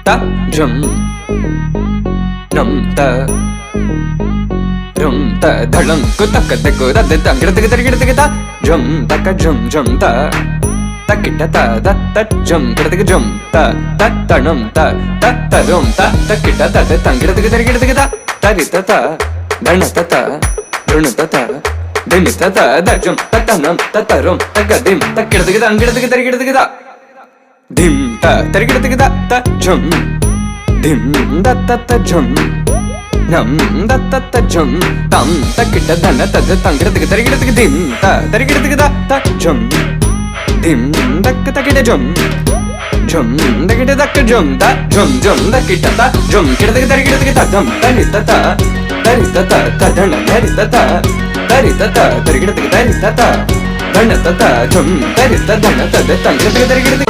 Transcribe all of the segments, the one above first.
ta jum nam ta rum ta dhalam ku tak tak da da da gida gida gida gida jum tak jum jum ta takita ta da ta jum gida gida jum ta ta tanam ta ta ta rum ta takita ta da da gida gida gida gida tarita ta dana ta ta runa ta ta dini ta ta da jum ta tanam ta ta rum ta gadim ta gida gida gida dim ta tarigida gida ta jum dim da ta ta jum nam da ta ta jum tam takita dana ta da tangida tarigida dim ta tarigida gida ta jum dim dak takita jum jum dakita dak jum ta jum jum dakita ta jum kida tarigida dam tarita ta ta dana tarita ta tarigida tarita ta dana ta jum tarita dana ta da tangida tarigida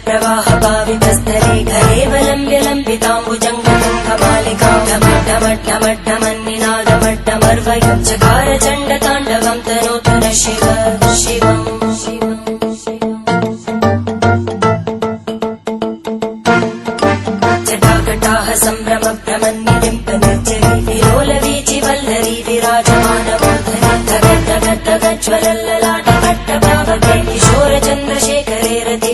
प्रवाह भावितस्तरे घरेवलम्ब्य लम्बिताम्बुजङ्गतुङ्गमालिकां ढमड्ढमड्ढमन्निनादमड्ढमर्वयं चकार चण्डताण्डवं तनोतु न शिवम् जटाकटाः सम्भ्रमभ्रमन्निलिम्पनिर्जरी विलोलवीचि वल्लरी विराजमानमूर्धनि धगद्धगद्धगज्ज्वलल्ललाटभट्टभावके किशोरचन्द्रशेखरे रति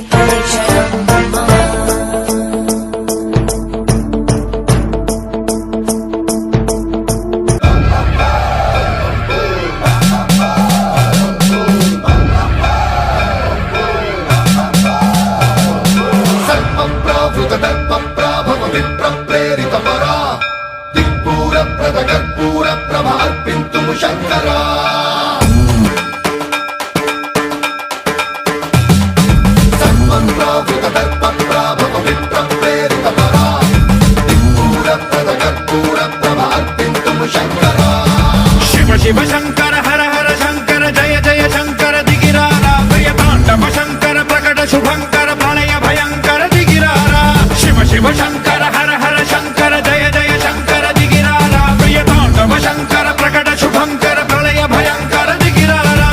शंकरा शिव शिव शंकर हर हर शंकर जय जय शंकर दिगिरारा प्रिय तांडव शंकर प्रकट शुभंकर प्रलय भयंकर दिगिरारा शिव शिव शंकर हर हर शंकर जय जय शंकर दिगिरारा प्रिय तांडव शंकर प्रकट शुभंकर प्रलय भयंकर दिगिरारा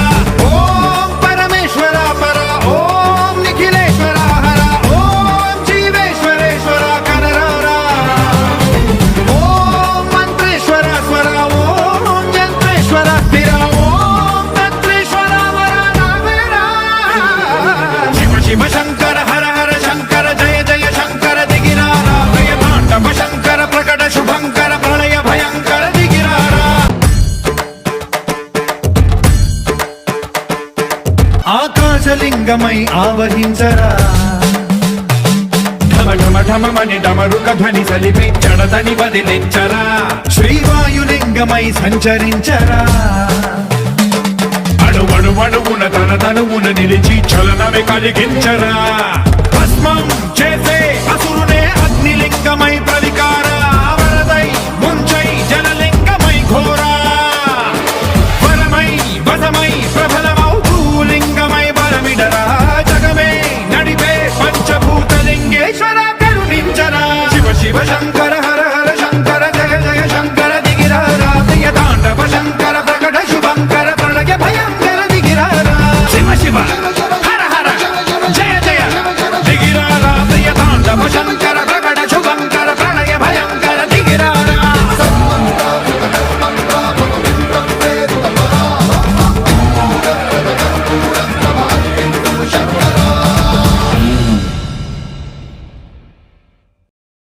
ओम परमेश्वरा परा ओम निखिलेश्वरा हरा ओम जीवेश्वरेश्वरा कररारा ओम मंत्रेश्वरा स्वरा ओम यंत्रेश्वरा स्थिरा ओम तंत्रेश्वरा वरा नावेरा शिव शिव शंकर हर हर शंकर जय जय शंकर दिगिरारा प्रिय तांडव शंकर प्रकट शुभंकर प्रलय भयंकर दिगिरारा ఆకాశలింగమై ఆవహించరా ఢమ ఢమ ఢమమని డమరుక ధ్వని సలిపి జడదని వదిలించరా శ్రీవాయులింగమై సంచరించరా అణువణువున తన తనువున నిలిచి చలనమే కలిగించరా భస్మం చేసే అసురునే అగ్నిలింగమై